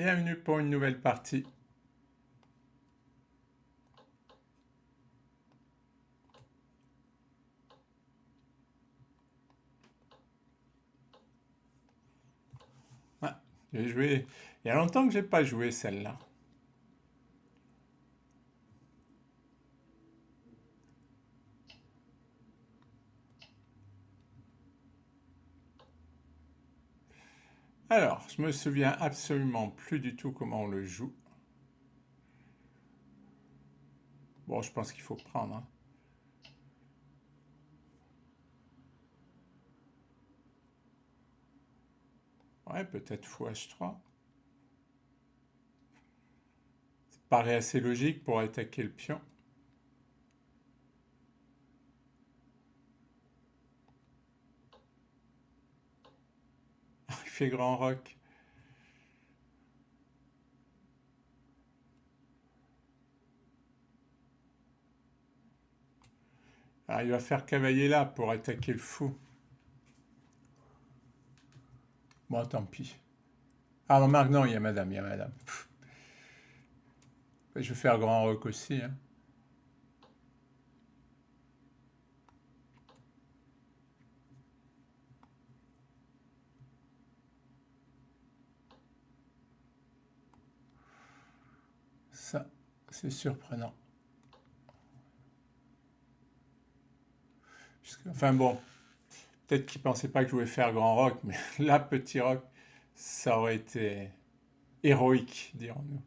Bienvenue pour une nouvelle partie. Ah, j'ai joué. Il y a longtemps que j'ai pas joué celle-là. Alors, je me souviens absolument plus du tout comment on le joue. Bon, je pense qu'il faut prendre, hein. Ouais, peut-être fou H3. Ça paraît assez logique pour attaquer le pion. Il fait grand roc. Alors, il va faire cavalier là pour attaquer le fou. Bon, tant pis. Ah, remarque, non, il y a madame, il y a madame. Je vais faire grand roc aussi, hein. Ça, c'est surprenant. Enfin bon, peut-être qu'il pensait pas que je voulais faire grand rock, mais là, petit rock, ça aurait été héroïque, dirons-nous.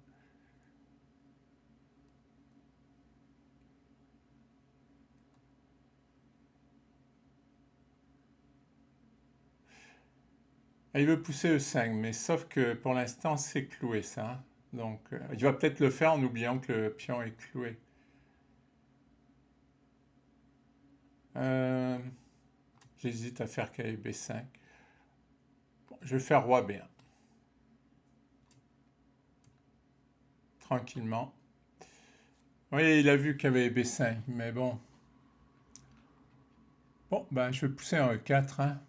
Ah, il veut pousser E5, mais sauf que pour l'instant, c'est cloué ça, hein. Donc, il va peut-être le faire en oubliant que le pion est cloué. Euh, J'hésite à faire cavalier B5. Bon, je vais faire roi B1. Tranquillement. Oui, il a vu cavalier B5, mais bon. Bon, ben, je vais pousser en E4, hein.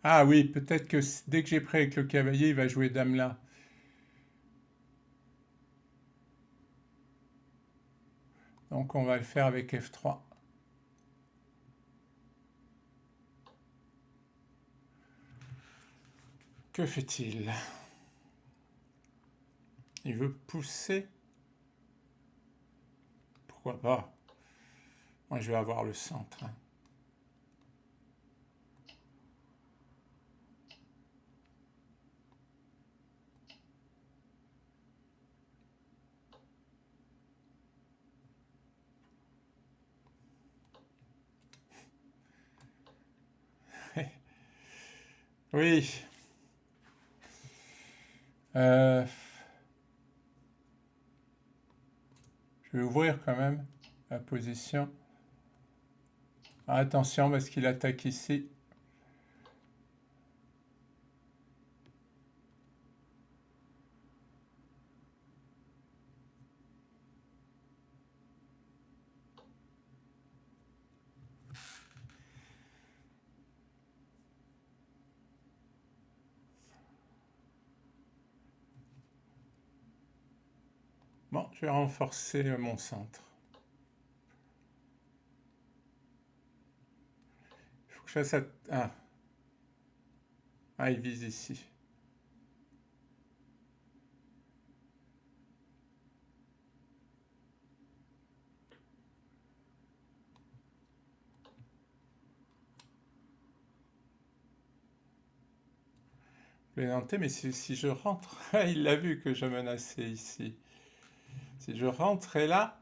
Ah oui, peut-être que dès que j'ai pris avec le cavalier, il va jouer dame là. Donc on va le faire avec F3. Que fait-il? Il veut pousser? Pourquoi pas? Moi je vais avoir le centre, hein. Oui. Euh, je vais ouvrir quand même la position. Ah, attention parce qu'il attaque ici. Bon, je vais renforcer mon centre. Il faut que je fasse... Ah. Ah, il vise ici. Plaisanter, mais si je rentre... il l'a vu que je menaçais ici. Si je rentrais là...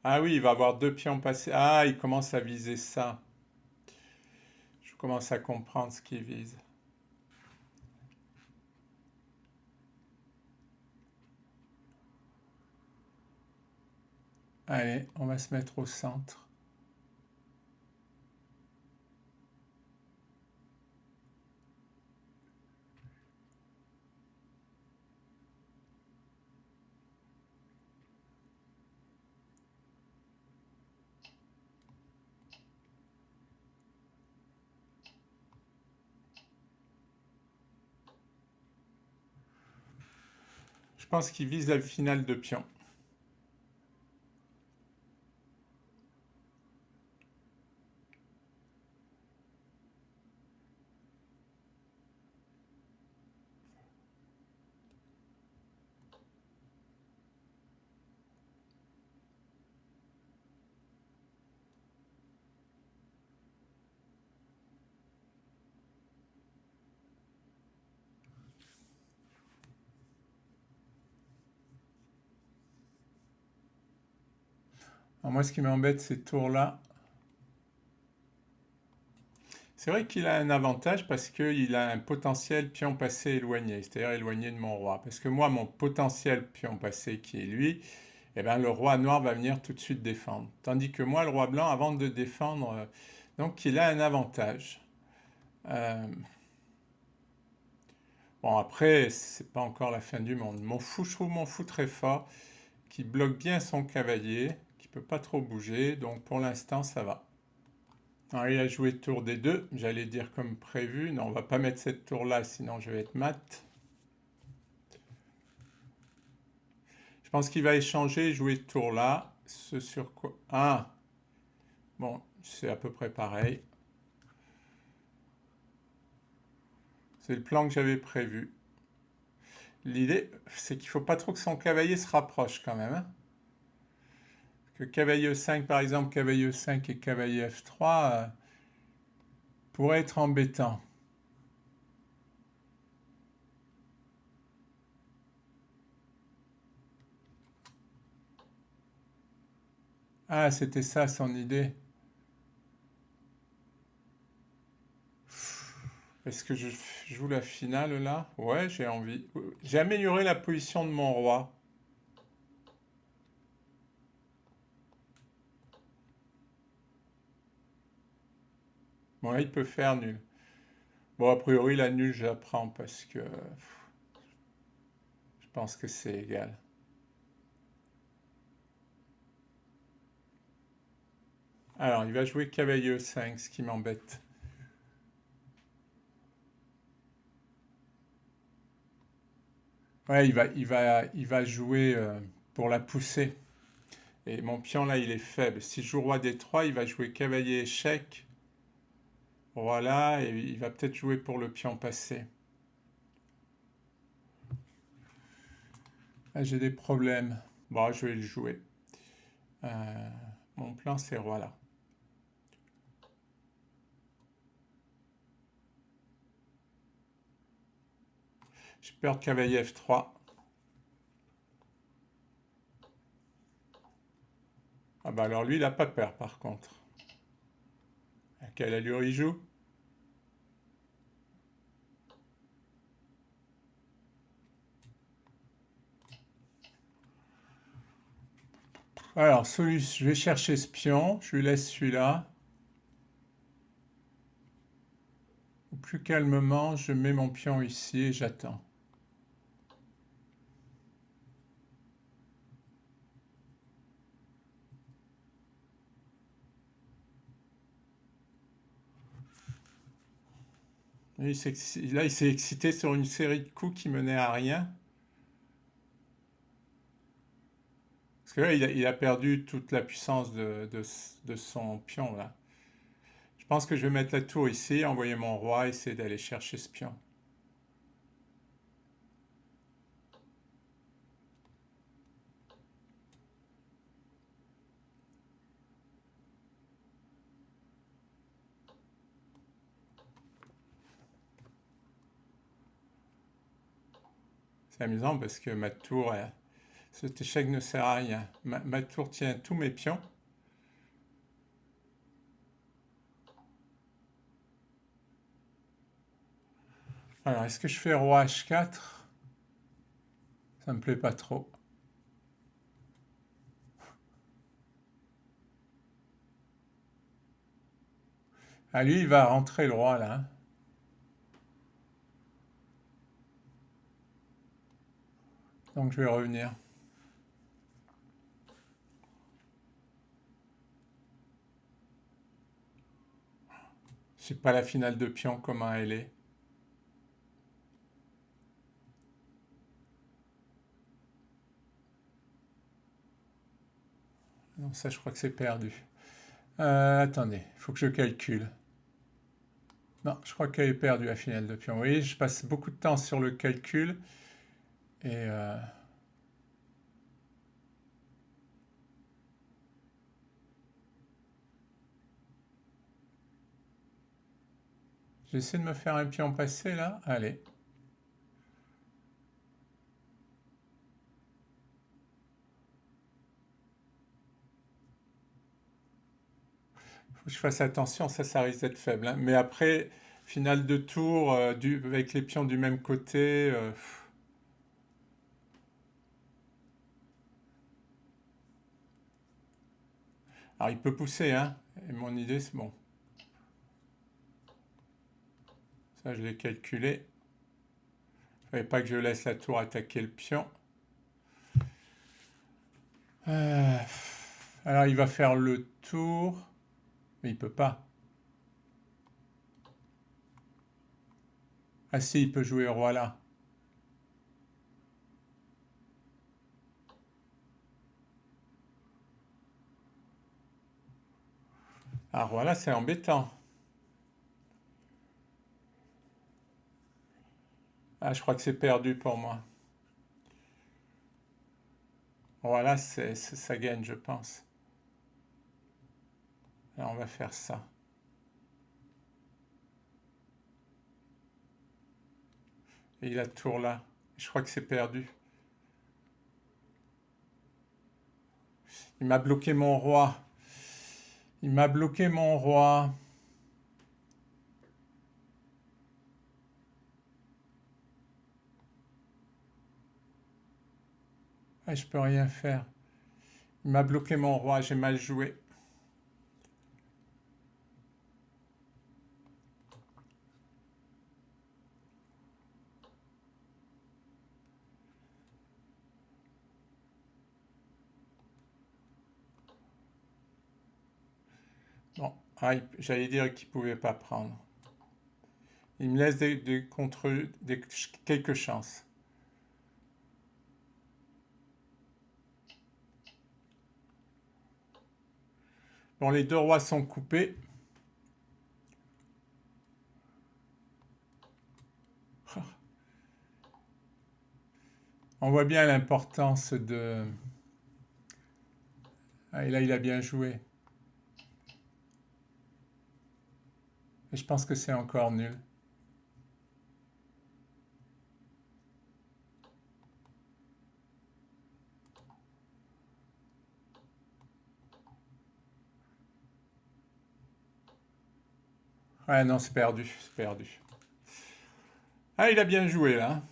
Ah oui, il va avoir deux pions passés. Ah, il commence à viser ça. Je commence à comprendre ce qu'il vise. Allez, on va se mettre au centre. pense qu'il vise la finale de pion. Alors moi, ce qui m'embête, ces tours-là, c'est vrai qu'il a un avantage parce qu'il a un potentiel pion passé éloigné, c'est-à-dire éloigné de mon roi. Parce que moi, mon potentiel pion passé qui est lui, eh ben, le roi noir va venir tout de suite défendre. Tandis que moi, le roi blanc, avant de défendre, donc il a un avantage. Euh, bon, après, c'est pas encore la fin du monde. Mon fou, je trouve mon fou très fort, qui bloque bien son cavalier, qui peut pas trop bouger, donc pour l'instant, ça va. Alors, il a joué tour des deux, j'allais dire comme prévu. Non, on va pas mettre cette tour-là, sinon je vais être mat. Je pense qu'il va échanger et jouer tour là. Ce sur quoi... Ah, bon, c'est à peu près pareil. C'est le plan que j'avais prévu. L'idée, c'est qu'il faut pas trop que son cavalier se rapproche quand même, hein. Que cavalier E5, par exemple, cavalier E5 et cavalier F3 pourrait être embêtant. Ah, c'était ça son idée. Est-ce que je joue la finale là? Ouais, j'ai envie. J'ai amélioré la position de mon roi. Bon, là, il peut faire nul. Bon, a priori, la nulle, j'apprends parce que je pense que c'est égal. Alors, il va jouer cavalier E5, ce qui m'embête. Ouais, il va jouer pour la pousser. Et mon pion, là, il est faible. Si je joue roi D3, il va jouer cavalier échec. Voilà, et il va peut-être jouer pour le pion passé. Là, j'ai des problèmes. Bon, je vais le jouer. Euh, mon plan, c'est roi là. J'ai peur de cavalier F3. Ah bah alors lui, il n'a pas peur par contre. À quelle allure il joue? Alors, je vais chercher ce pion, je lui laisse celui-là. Plus calmement, je mets mon pion ici et j'attends. Là, il s'est excité sur une série de coups qui menaient à rien. Parce que là, il a perdu toute la puissance de son pion, là. Je pense que je vais mettre la tour ici, envoyer mon roi, essayer d'aller chercher ce pion. C'est amusant parce que ma tour, cet échec ne sert à rien. Ma tour tient tous mes pions. Alors, est-ce que je fais roi H4? Ça me plaît pas trop. Ah, lui, il va rentrer le roi, là, hein. Donc, je vais revenir. Je sais pas la finale de pion, comment elle est. Non, ça, je crois que c'est perdu. Attendez, il faut que je calcule. Non, je crois qu'elle est perdue, la finale de pion. Vous voyez, je passe beaucoup de temps sur le calcul. Et j'essaie de me faire un pion passé, là. Allez. Faut que je fasse attention, ça risque d'être faible, hein. Mais après, finale de tour, avec les pions du même côté. Alors, il peut pousser, hein. Et mon idée, c'est bon. Ça, je l'ai calculé. Il ne fallait pas que je laisse la tour attaquer le pion. Euh, alors, il va faire le tour. Mais il peut pas. Ah si, il peut jouer roi là. Ah, roi là, c'est embêtant. Ah, je crois que c'est perdu pour moi. Voilà, ça gagne, je pense. Alors, on va faire ça. Et il a tour là. Je crois que c'est perdu. Il m'a bloqué mon roi. Il m'a bloqué mon roi. Ah, je peux rien faire. Il m'a bloqué mon roi, j'ai mal joué. Bon, ah, j'allais dire qu'il ne pouvait pas prendre. Il me laisse quelques chances. Bon, les deux rois sont coupés. On voit bien l'importance de... Ah, et là, il a bien joué. Et je pense que c'est encore nul. Ouais, non, c'est perdu, c'est perdu. Ah, il a bien joué là.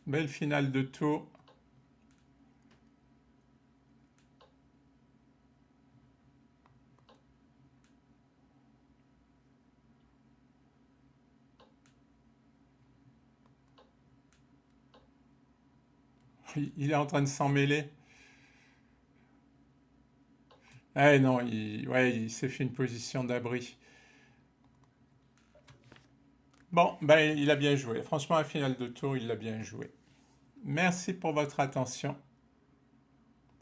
Belle finale de tour. Il est en train de s'en mêler. Ah non, ouais, il s'est fait une position d'abri. Bon, ben, il a bien joué. Franchement, la finale de tour, il l'a bien joué. Merci pour votre attention.